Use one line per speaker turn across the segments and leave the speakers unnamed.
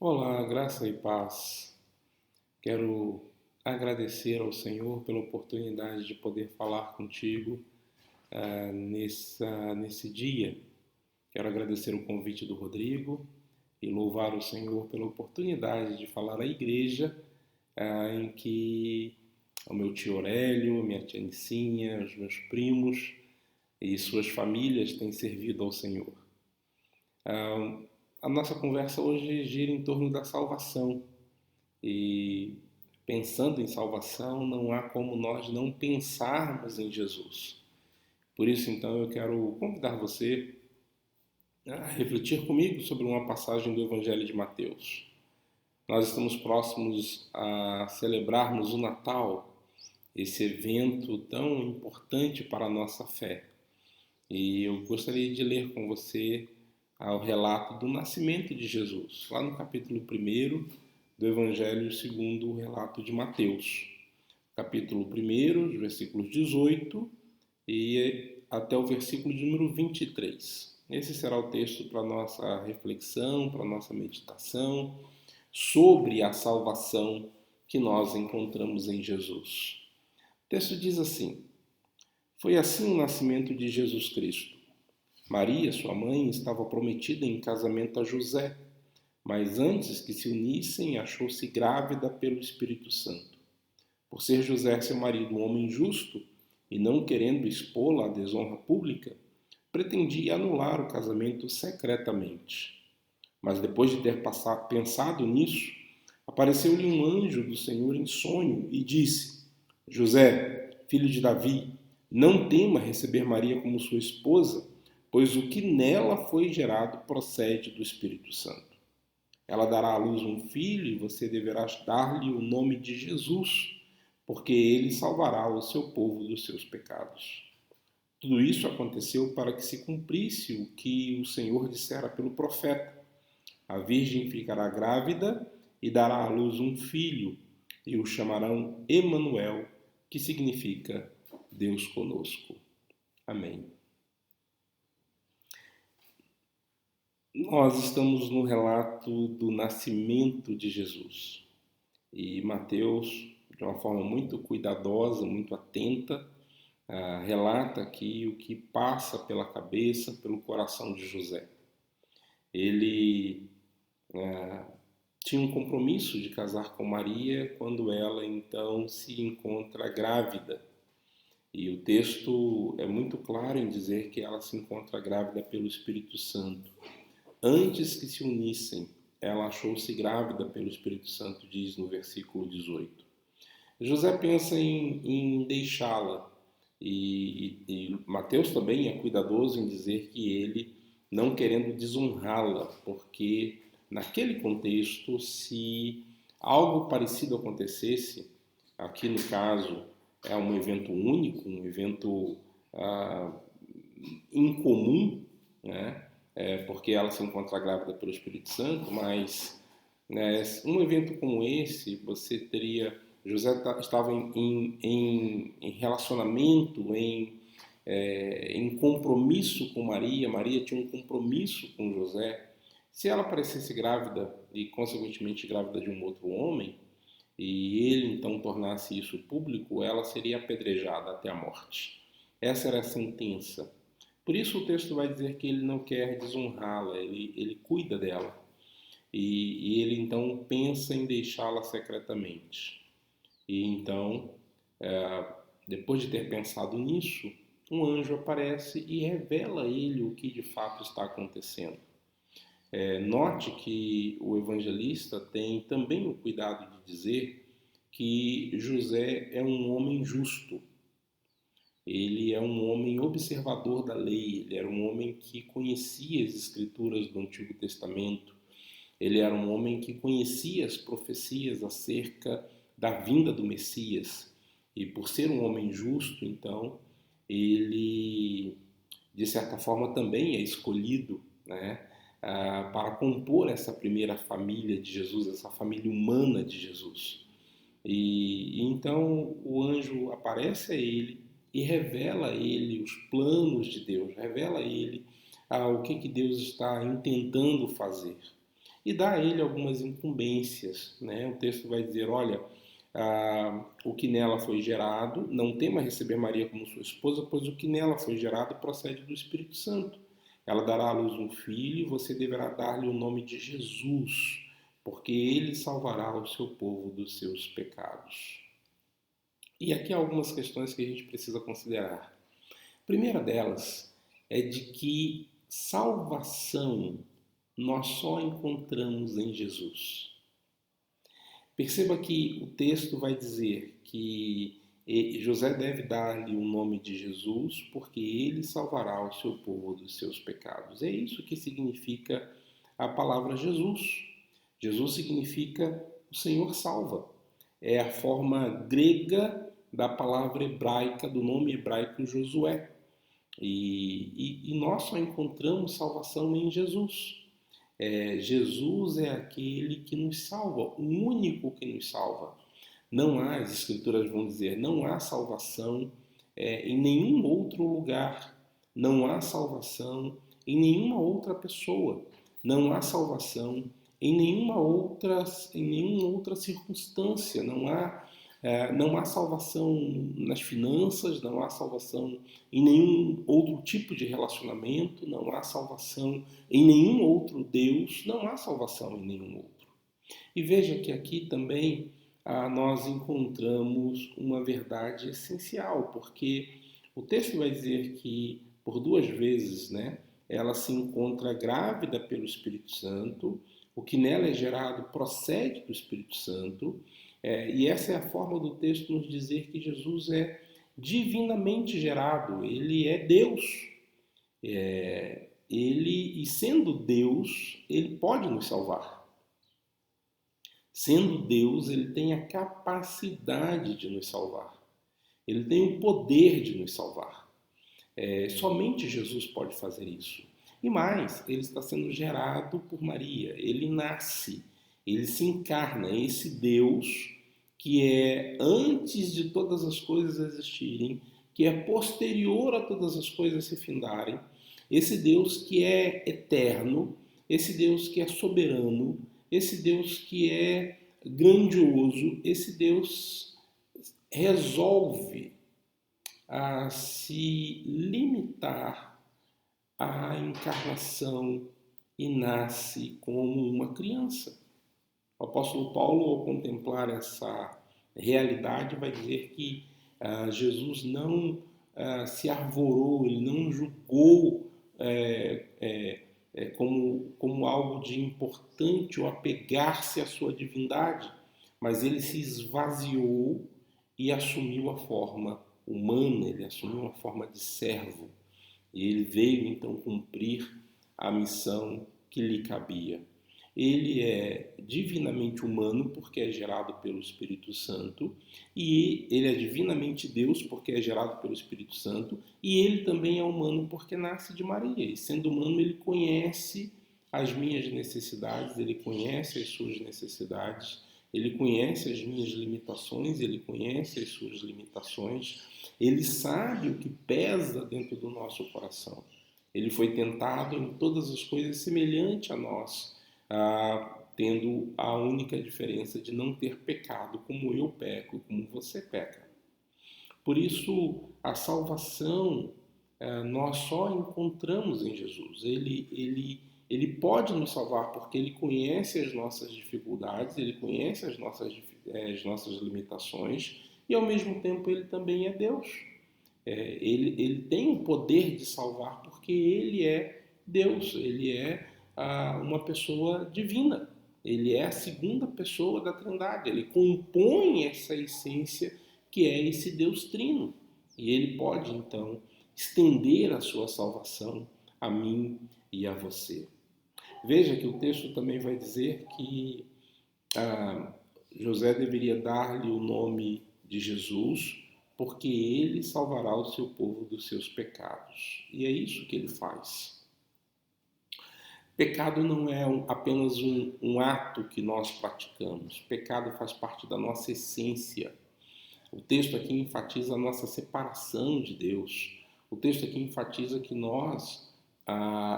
Olá, graça e paz. Quero agradecer ao Senhor pela oportunidade de poder falar contigo nesse dia. Quero agradecer o convite do Rodrigo e louvar o Senhor pela oportunidade de falar à igreja em que o meu tio Aurélio, minha tia Nicinha, os meus primos e suas famílias têm servido ao Senhor. A nossa conversa hoje gira em torno da salvação. E pensando em salvação, não há como nós não pensarmos em Jesus. Por isso, então, eu quero convidar você a refletir comigo sobre uma passagem do Evangelho de Mateus. Nós estamos próximos a celebrarmos o Natal, esse evento tão importante para a nossa fé. E eu gostaria de ler com você o relato do nascimento de Jesus, lá no capítulo 1 do Evangelho segundo o relato de Mateus. Capítulo 1, versículos 18 e até o versículo de número 23. Esse será o texto para a nossa reflexão, para a nossa meditação sobre a salvação que nós encontramos em Jesus. O texto diz assim: Foi assim o nascimento de Jesus Cristo. Maria, sua mãe, estava prometida em casamento a José, mas antes que se unissem, achou-se grávida pelo Espírito Santo. Por ser José seu marido um homem justo, e não querendo expô-la à desonra pública, pretendia anular o casamento secretamente. Mas depois de ter pensado nisso, apareceu-lhe um anjo do Senhor em sonho e disse: José, filho de Davi, não tema receber Maria como sua esposa, pois o que nela foi gerado procede do Espírito Santo. Ela dará à luz um filho e você deverá dar-lhe o nome de Jesus, porque ele salvará o seu povo dos seus pecados. Tudo isso aconteceu para que se cumprisse o que o Senhor dissera pelo profeta. A virgem ficará grávida e dará à luz um filho, e o chamarão Emanuel, que significa Deus conosco. Amém. Nós estamos no relato do nascimento de Jesus. E Mateus, de uma forma muito cuidadosa, muito atenta, relata aqui o que passa pela cabeça, pelo coração de José. Ele tinha um compromisso de casar com Maria quando ela então se encontra grávida. E o texto é muito claro em dizer que ela se encontra grávida pelo Espírito Santo. Antes que se unissem, ela achou-se grávida pelo Espírito Santo, diz no versículo 18. José pensa em deixá-la, e Mateus também é cuidadoso em dizer que ele, não querendo desonrá-la, porque naquele contexto, se algo parecido acontecesse, aqui no caso é um evento único, um evento incomum, né? Porque ela se encontra grávida pelo Espírito Santo, mas um evento como esse, você teria... José estava em relacionamento, em compromisso com Maria, Maria tinha um compromisso com José. Se ela aparecesse grávida e, consequentemente, grávida de um outro homem, e ele então tornasse isso público, ela seria apedrejada até a morte. Essa era a sentença. Por isso o texto vai dizer que ele não quer desonrá-la, ele cuida dela. E ele então pensa em deixá-la secretamente. E então, depois de ter pensado nisso, um anjo aparece e revela a ele o que de fato está acontecendo. Note que o evangelista tem também o cuidado de dizer que José é um homem justo. Ele é um homem observador da lei, ele era um homem que conhecia as escrituras do Antigo Testamento, ele era um homem que conhecia as profecias acerca da vinda do Messias. E por ser um homem justo, então, ele, de certa forma, também é escolhido, né, para compor essa primeira família de Jesus, essa família humana de Jesus. E então o anjo aparece a ele e revela a ele os planos de Deus, revela a ele o que Deus está intentando fazer. e dá a ele algumas incumbências, né? O texto vai dizer, olha, o que nela foi gerado, não tema receber Maria como sua esposa, pois o que nela foi gerado procede do Espírito Santo. Ela dará à luz um filho e você deverá dar-lhe o nome de Jesus, porque ele salvará o seu povo dos seus pecados. E aqui há algumas questões que a gente precisa considerar. A primeira delas é de que salvação nós só encontramos em Jesus. Perceba que o texto vai dizer que José deve dar-lhe o nome de Jesus, porque ele salvará o seu povo dos seus pecados. É isso que significa a palavra Jesus. Jesus significa o Senhor salva. É a forma grega da palavra hebraica, do nome hebraico Josué. E nós só encontramos salvação em Jesus. Jesus é aquele que nos salva, o único que nos salva. Não há, as escrituras vão dizer, não há salvação em nenhum outro lugar, não há salvação em nenhuma outra pessoa, não há salvação em nenhuma outra circunstância, não há salvação nas finanças, não há salvação em nenhum outro tipo de relacionamento, não há salvação em nenhum outro Deus, não há salvação em nenhum outro. E veja que aqui também nós encontramos uma verdade essencial, porque o texto vai dizer que por duas vezes, né, ela se encontra grávida pelo Espírito Santo, o que nela é gerado procede do Espírito Santo, e essa é a forma do texto nos dizer que Jesus é divinamente gerado, ele é Deus. E sendo Deus, ele pode nos salvar. Sendo Deus, ele tem a capacidade de nos salvar. Ele tem o poder de nos salvar. Somente Jesus pode fazer isso. E mais, ele está sendo gerado por Maria. Ele nasce, ele se encarna. Esse Deus que é antes de todas as coisas existirem, que é posterior a todas as coisas se findarem, esse Deus que é eterno, esse Deus que é soberano, esse Deus que é grandioso, esse Deus resolve a se limitar à encarnação e nasce como uma criança. O apóstolo Paulo, ao contemplar essa realidade, vai dizer que Jesus não se arvorou, ele não julgou como algo de importante ou apegar-se à sua divindade, mas ele se esvaziou e assumiu a forma humana, ele assumiu uma forma de servo. E ele veio então cumprir a missão que lhe cabia. Ele é divinamente humano porque é gerado pelo Espírito Santo, e ele é divinamente Deus porque é gerado pelo Espírito Santo, e ele também é humano porque nasce de Maria. E sendo humano, ele conhece as minhas necessidades, ele conhece as suas necessidades, ele conhece as minhas limitações, ele conhece as suas limitações, ele sabe o que pesa dentro do nosso coração. Ele foi tentado em todas as coisas semelhante a nós, tendo a única diferença de não ter pecado como eu peco e como você peca. Por isso, a salvação nós só encontramos em Jesus. Ele pode nos salvar porque ele conhece as nossas dificuldades, ele conhece as nossas limitações, e ao mesmo tempo ele também é Deus. Ele tem o poder de salvar porque ele é Deus, ele é uma pessoa divina, ele é a segunda pessoa da Trindade, ele compõe essa essência que é esse Deus trino, e ele pode então estender a sua salvação a mim e a você. Veja que o texto também vai dizer que José deveria dar-lhe o nome de Jesus, porque ele salvará o seu povo dos seus pecados. E é isso que ele faz. Pecado não é apenas um ato que nós praticamos. Pecado faz parte da nossa essência. O texto aqui enfatiza a nossa separação de Deus. O texto aqui enfatiza que nós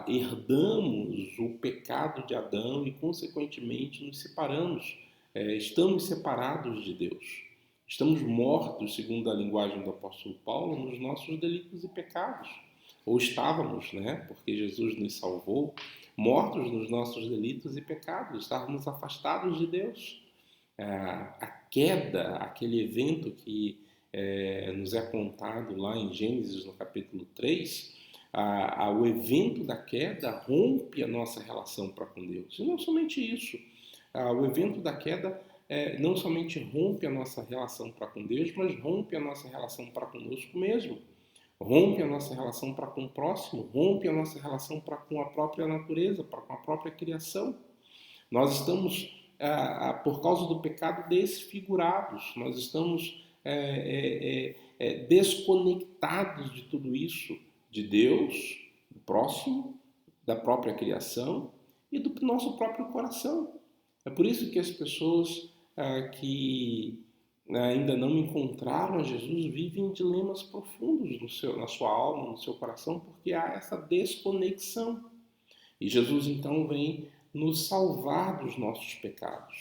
herdamos o pecado de Adão e, consequentemente, nos separamos. Estamos separados de Deus. Estamos mortos, segundo a linguagem do apóstolo Paulo, nos nossos delitos e pecados. Ou estávamos, né? Porque Jesus nos salvou, mortos nos nossos delitos e pecados. Estávamos afastados de Deus. A queda, aquele evento que nos é contado lá em Gênesis, no capítulo 3, o evento da queda rompe a nossa relação para com Deus. E não somente isso, o evento da queda não somente rompe a nossa relação para com Deus, mas rompe a nossa relação para conosco mesmo, rompe a nossa relação para com o próximo, rompe a nossa relação para com a própria natureza, para com a própria criação. Nós estamos, por causa do pecado, desfigurados, nós estamos desconectados de tudo isso, de Deus, do próximo, da própria criação e do nosso próprio coração. É por isso que as pessoas que ainda não encontraram a Jesus vivem dilemas profundos na sua alma, no seu coração, porque há essa desconexão. E Jesus então vem nos salvar dos nossos pecados.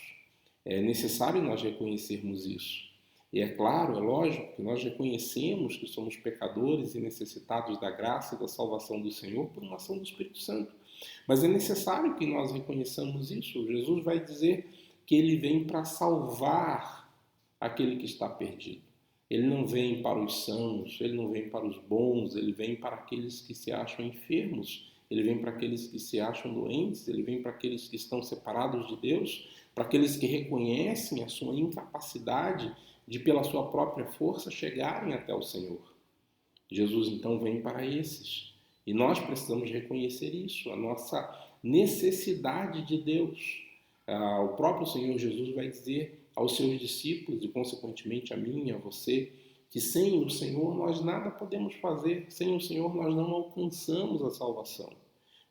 É necessário nós reconhecermos isso. E é claro, é lógico que nós reconhecemos que somos pecadores e necessitados da graça e da salvação do Senhor por uma ação do Espírito Santo. Mas é necessário que nós reconheçamos isso. Jesus vai dizer que ele vem para salvar aquele que está perdido. Ele não vem para os sãos, ele não vem para os bons, ele vem para aqueles que se acham enfermos, ele vem para aqueles que se acham doentes, ele vem para aqueles que estão separados de Deus, para aqueles que reconhecem a sua incapacidade de, pela sua própria força, chegarem até o Senhor. Jesus então vem para esses. E nós precisamos reconhecer isso, a nossa necessidade de Deus. O próprio Senhor Jesus vai dizer aos seus discípulos, e consequentemente a mim e a você, que sem o Senhor nós nada podemos fazer, sem o Senhor nós não alcançamos a salvação.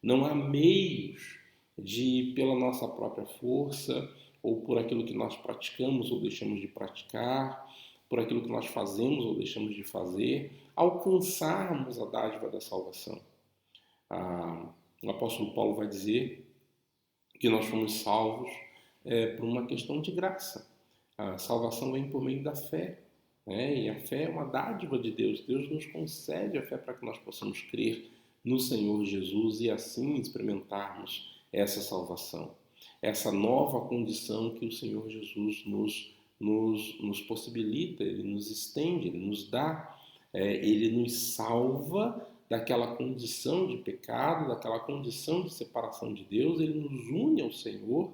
Não há meios de, pela nossa própria força, ou por aquilo que nós praticamos ou deixamos de praticar, por aquilo que nós fazemos ou deixamos de fazer, alcançarmos a dádiva da salvação. O apóstolo Paulo vai dizer que nós fomos salvos por uma questão de graça. A salvação vem por meio da fé, né? E a fé é uma dádiva de Deus. Deus nos concede a fé para que nós possamos crer no Senhor Jesus e assim experimentarmos essa salvação, essa nova condição que o Senhor Jesus nos possibilita, Ele nos estende, Ele nos dá, Ele nos salva daquela condição de pecado, daquela condição de separação de Deus, Ele nos une ao Senhor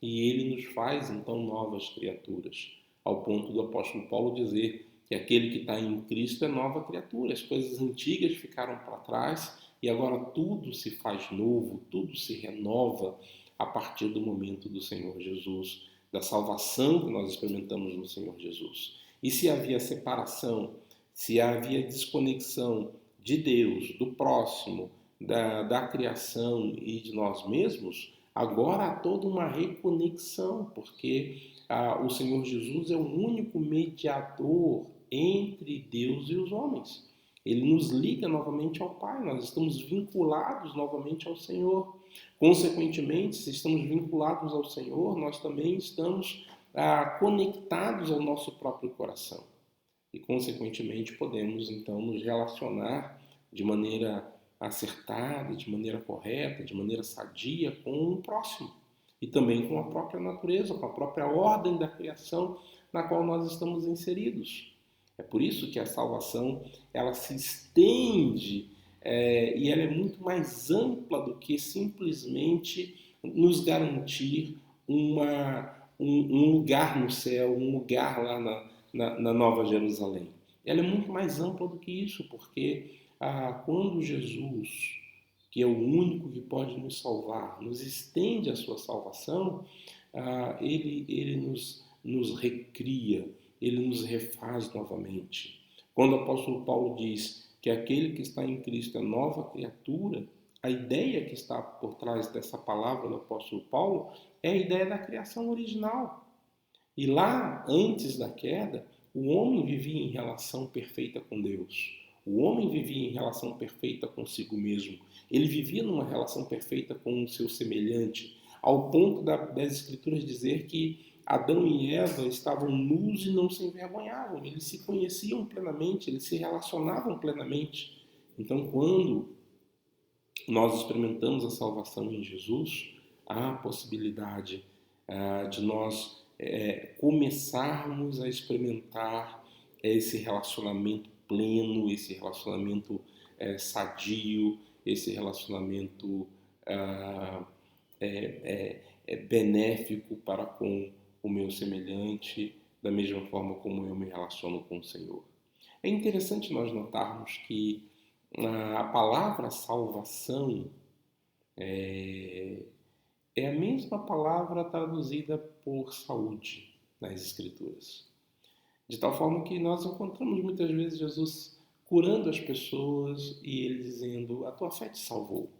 e Ele nos faz então novas criaturas, ao ponto do apóstolo Paulo dizer que aquele que está em Cristo é nova criatura, as coisas antigas ficaram para trás e agora tudo se faz novo, tudo se renova a partir do momento do Senhor Jesus, da salvação que nós experimentamos no Senhor Jesus. E se havia separação, se havia desconexão de Deus, do próximo, da criação e de nós mesmos, agora há toda uma reconexão, porque o Senhor Jesus é o único mediador entre Deus e os homens. Ele nos liga novamente ao Pai, nós estamos vinculados novamente ao Senhor. Consequentemente, se estamos vinculados ao Senhor, nós também estamos conectados ao nosso próprio coração. E, consequentemente, podemos, então, nos relacionar de maneira acertada, de maneira correta, de maneira sadia com o próximo. E também com a própria natureza, com a própria ordem da criação na qual nós estamos inseridos. É por isso que a salvação ela se estende e ela é muito mais ampla do que simplesmente nos garantir um lugar no céu, um lugar lá na Nova Jerusalém. Ela é muito mais ampla do que isso, porque quando Jesus, que é o único que pode nos salvar, nos estende a sua salvação, ele nos recria, ele nos refaz novamente. Quando o apóstolo Paulo diz que aquele que está em Cristo é nova criatura, a ideia que está por trás dessa palavra do apóstolo Paulo é a ideia da criação original. E lá, antes da queda, o homem vivia em relação perfeita com Deus. O homem vivia em relação perfeita consigo mesmo. Ele vivia numa relação perfeita com o seu semelhante, ao ponto das Escrituras dizer que Adão e Eva estavam nus e não se envergonhavam. Eles se conheciam plenamente, eles se relacionavam plenamente. Então, quando nós experimentamos a salvação em Jesus, há a possibilidade de nós começarmos a experimentar esse relacionamento pleno, esse relacionamento sadio, esse relacionamento benéfico para com o meu semelhante, da mesma forma como eu me relaciono com o Senhor. É interessante nós notarmos que a palavra salvação é a mesma palavra traduzida por saúde nas Escrituras. De tal forma que nós encontramos muitas vezes Jesus curando as pessoas e ele dizendo: a tua fé te salvou.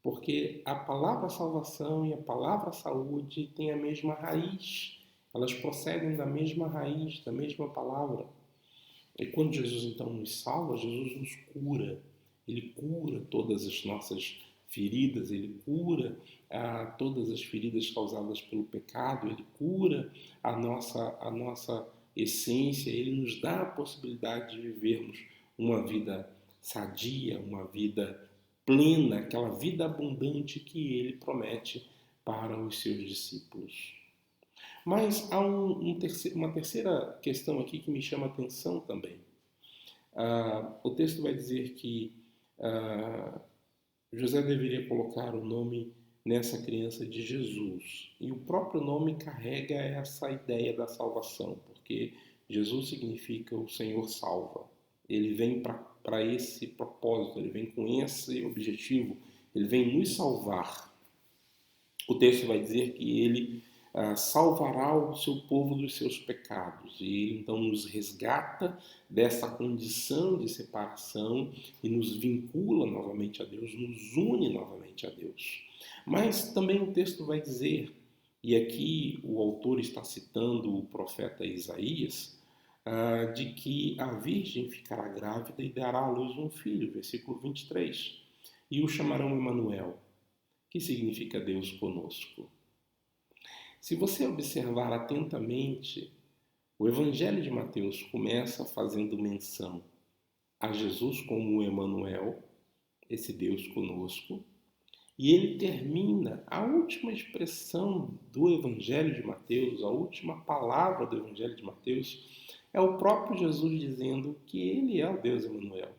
Porque a palavra salvação e a palavra saúde têm a mesma raiz. Elas procedem da mesma raiz, da mesma palavra. E quando Jesus então nos salva, Jesus nos cura. Ele cura todas as nossas feridas, ele cura todas as feridas causadas pelo pecado, ele cura a nossa essência, ele nos dá a possibilidade de vivermos uma vida sadia, uma vida plena, aquela vida abundante que ele promete para os seus discípulos. Mas há uma terceira questão aqui que me chama a atenção também. O texto vai dizer que José deveria colocar o nome nessa criança de Jesus. E o próprio nome carrega essa ideia da salvação, porque Jesus significa o Senhor salva. Ele vem para esse propósito, ele vem com esse objetivo, ele vem nos salvar. O texto vai dizer que ele salvará o seu povo dos seus pecados. E ele então nos resgata dessa condição de separação e nos vincula novamente a Deus, nos une novamente a Deus. Mas também o texto vai dizer, e aqui o autor está citando o profeta Isaías, de que a virgem ficará grávida e dará à luz um filho, versículo 23, e o chamarão Emanuel, que significa Deus conosco. Se você observar atentamente, o Evangelho de Mateus começa fazendo menção a Jesus como o Emanuel, esse Deus conosco, e ele termina a última expressão do Evangelho de Mateus, a última palavra do Evangelho de Mateus, é o próprio Jesus dizendo que ele é o Deus Emanuel,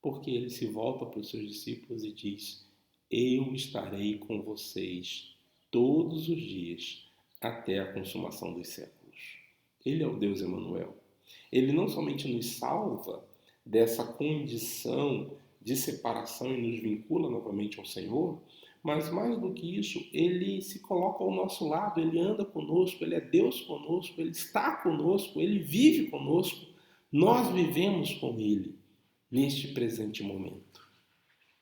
porque ele se volta para os seus discípulos e diz: eu estarei com vocês todos os dias até a consumação dos séculos. Ele é o Deus Emanuel. Ele não somente nos salva dessa condição de separação e nos vincula novamente ao Senhor, mas mais do que isso, ele se coloca ao nosso lado, ele anda conosco, ele é Deus conosco, ele está conosco, ele vive conosco, nós vivemos com ele neste presente momento.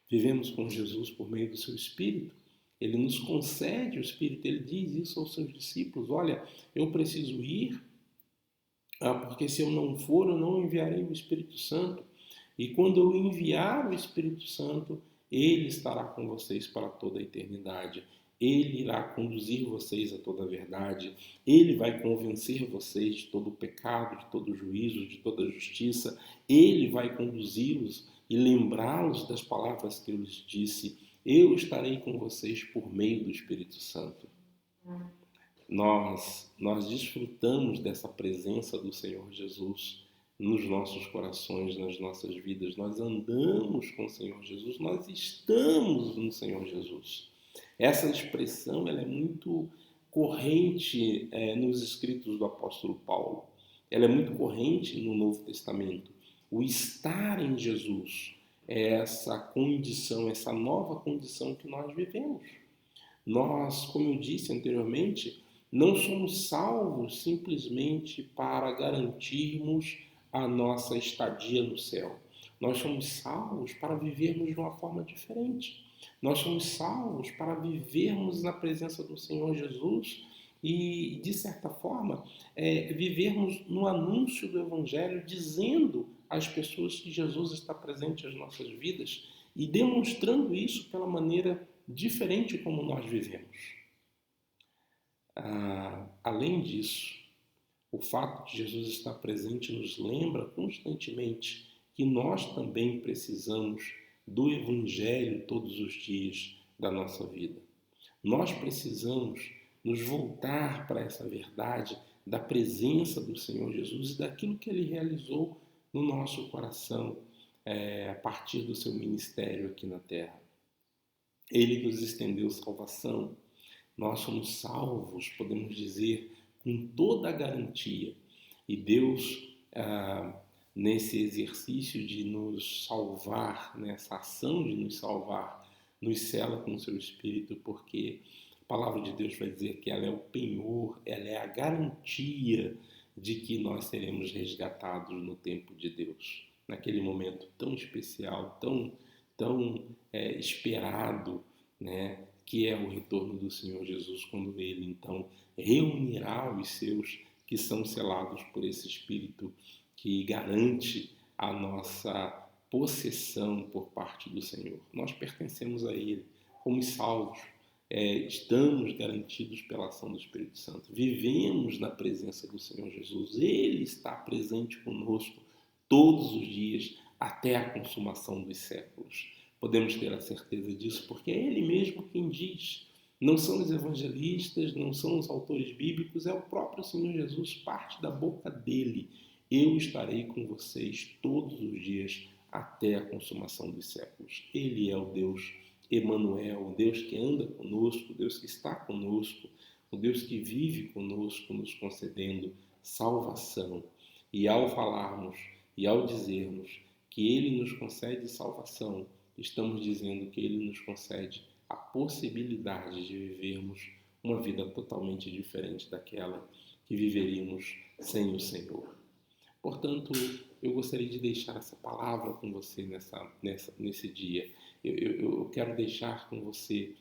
Vivemos com Jesus por meio do seu Espírito. Ele nos concede o Espírito, ele diz isso aos seus discípulos: olha, eu preciso ir, porque se eu não for, eu não enviarei o Espírito Santo. E quando eu enviar o Espírito Santo, ele estará com vocês para toda a eternidade. Ele irá conduzir vocês a toda a verdade. Ele vai convencer vocês de todo o pecado, de todo o juízo, de toda a justiça. Ele vai conduzi-los e lembrá-los das palavras que eu lhes disse. Eu estarei com vocês por meio do Espírito Santo. Nós desfrutamos dessa presença do Senhor Jesus nos nossos corações, nas nossas vidas. Nós andamos com o Senhor Jesus, nós estamos no Senhor Jesus. Essa expressão ela é muito corrente nos escritos do apóstolo Paulo. Ela é muito corrente no Novo Testamento. O estar em Jesus é essa condição, essa nova condição que nós vivemos. Nós, como eu disse anteriormente, não somos salvos simplesmente para garantirmos a nossa estadia no céu. Nós somos salvos para vivermos de uma forma diferente. Nós somos salvos para vivermos na presença do Senhor Jesus e, de certa forma, vivermos no anúncio do Evangelho, dizendo às pessoas que Jesus está presente nas nossas vidas e demonstrando isso pela maneira diferente como nós vivemos. Além disso, o fato de Jesus estar presente nos lembra constantemente que nós também precisamos do Evangelho todos os dias da nossa vida. Nós precisamos nos voltar para essa verdade da presença do Senhor Jesus e daquilo que Ele realizou no nosso coração a partir do seu ministério aqui na terra. Ele nos estendeu salvação. Nós somos salvos, podemos dizer, com toda a garantia. E Deus, nesse exercício de nos salvar, nessa ação de nos salvar, nos sela com o seu Espírito, porque a palavra de Deus vai dizer que ela é o penhor, ela é a garantia de que nós seremos resgatados no tempo de Deus. Naquele momento tão especial, tão esperado, né? Que é o retorno do Senhor Jesus, quando Ele, então, reunirá os seus que são selados por esse Espírito que garante a nossa possessão por parte do Senhor. Nós pertencemos a Ele, fomos salvos, estamos garantidos pela ação do Espírito Santo, vivemos na presença do Senhor Jesus, Ele está presente conosco todos os dias até a consumação dos séculos. Podemos ter a certeza disso porque é Ele mesmo quem diz. Não são os evangelistas, não são os autores bíblicos, é o próprio Senhor Jesus, parte da boca dele. Eu estarei com vocês todos os dias até a consumação dos séculos. Ele é o Deus Emanuel, o Deus que anda conosco, o Deus que está conosco, o Deus que vive conosco, nos concedendo salvação. E ao falarmos e ao dizermos que Ele nos concede salvação, estamos dizendo que Ele nos concede a possibilidade de vivermos uma vida totalmente diferente daquela que viveríamos sem o Senhor. Portanto, eu gostaria de deixar essa palavra com você nesse dia. Eu quero deixar com você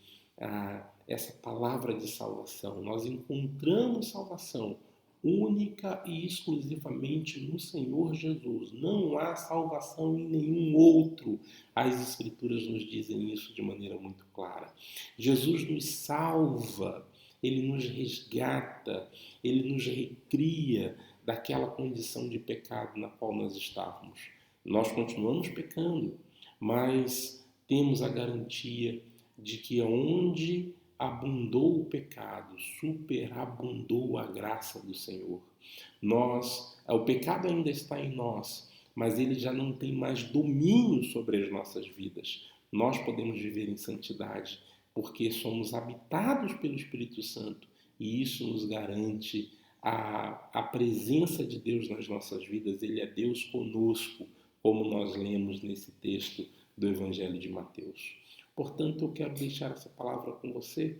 essa palavra de salvação. Nós encontramos salvação única e exclusivamente no Senhor Jesus. Não há salvação em nenhum outro. As Escrituras nos dizem isso de maneira muito clara. Jesus nos salva, Ele nos resgata, Ele nos recria daquela condição de pecado na qual nós estávamos. Nós continuamos pecando, mas temos a garantia de que onde abundou o pecado, superabundou a graça do Senhor. O pecado ainda está em nós, mas ele já não tem mais domínio sobre as nossas vidas. Nós podemos viver em santidade porque somos habitados pelo Espírito Santo e isso nos garante a presença de Deus nas nossas vidas. Ele é Deus conosco, como nós lemos nesse texto do Evangelho de Mateus. Portanto, eu quero deixar essa palavra com você,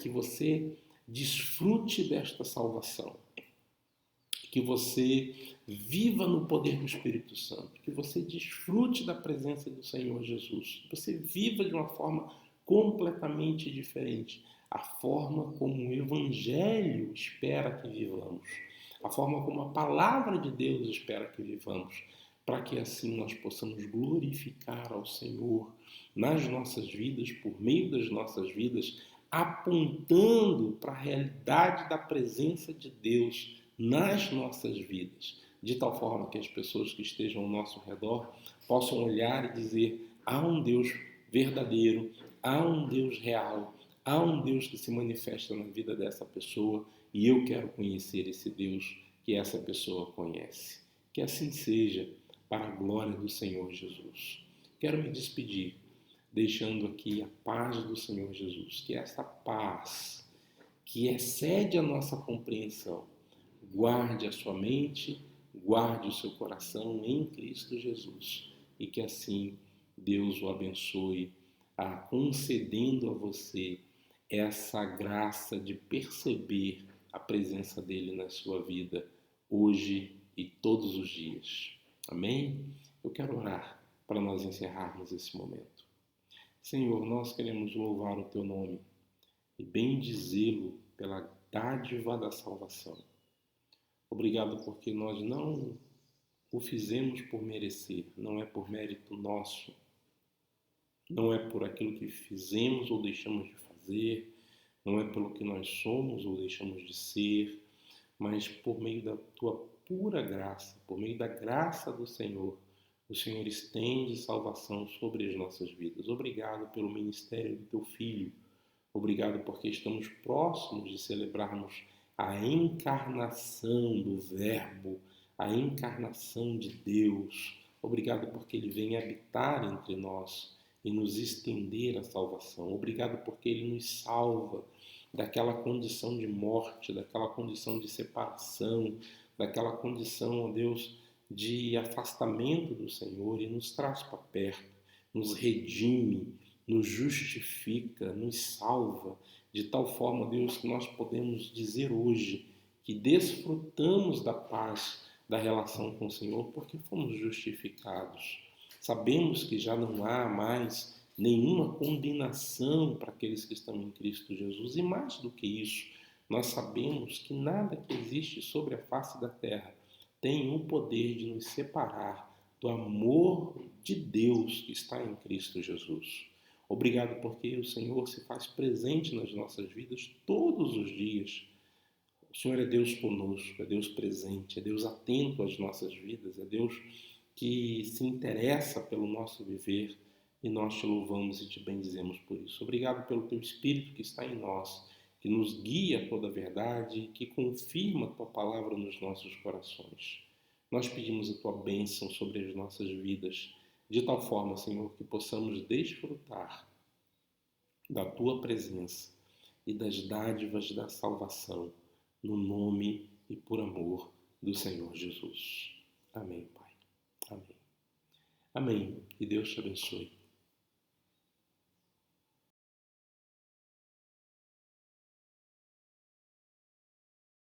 que você desfrute desta salvação, que você viva no poder do Espírito Santo, que você desfrute da presença do Senhor Jesus, que você viva de uma forma completamente diferente, a forma como o Evangelho espera que vivamos, a forma como a palavra de Deus espera que vivamos, para que assim nós possamos glorificar ao Senhor nas nossas vidas, por meio das nossas vidas, apontando para a realidade da presença de Deus nas nossas vidas, de tal forma que as pessoas que estejam ao nosso redor possam olhar e dizer: há um Deus verdadeiro, há um Deus real, há um Deus que se manifesta na vida dessa pessoa e eu quero conhecer esse Deus que essa pessoa conhece. Que assim seja, para a glória do Senhor Jesus. Quero me despedir, deixando aqui a paz do Senhor Jesus, que esta paz, que excede a nossa compreensão, guarde a sua mente, guarde o seu coração em Cristo Jesus, e que assim Deus o abençoe, concedendo a você essa graça de perceber a presença dele na sua vida, hoje e todos os dias. Amém? Eu quero orar para nós encerrarmos esse momento. Senhor, nós queremos louvar o Teu nome e bendizê-lo pela dádiva da salvação. Obrigado porque nós o fizemos por merecer, não é por mérito nosso, não é por aquilo que fizemos ou deixamos de fazer, não é pelo que nós somos ou deixamos de ser, mas por meio da tua pura graça, por meio da graça do Senhor, o Senhor estende salvação sobre as nossas vidas. Obrigado pelo ministério do teu Filho. Obrigado porque estamos próximos de celebrarmos a encarnação do Verbo, a encarnação de Deus. Obrigado porque Ele vem habitar entre nós e nos estender a salvação. Obrigado porque Ele nos salva daquela condição de morte, daquela condição de separação, daquela condição, ó Deus, de afastamento do Senhor e nos traz para perto, nos redime, nos justifica, nos salva, de tal forma, Deus, que nós podemos dizer hoje que desfrutamos da paz da relação com o Senhor porque fomos justificados. Sabemos que já não há mais nenhuma condenação para aqueles que estão em Cristo Jesus. E mais do que isso, nós sabemos que nada que existe sobre a face da terra tem o poder de nos separar do amor de Deus que está em Cristo Jesus. Obrigado porque o Senhor se faz presente nas nossas vidas todos os dias. O Senhor é Deus conosco, é Deus presente, é Deus atento às nossas vidas, é Deus que se interessa pelo nosso viver e nós te louvamos e te bendizemos por isso. Obrigado pelo teu Espírito que está em nós, que nos guia a toda a verdade e que confirma a tua palavra nos nossos corações. Nós pedimos a tua bênção sobre as nossas vidas, de tal forma, Senhor, que possamos desfrutar da tua presença e das dádivas da salvação, no nome e por amor do Senhor Jesus. Amém, Pai. Amém. Amém. Que Deus te abençoe.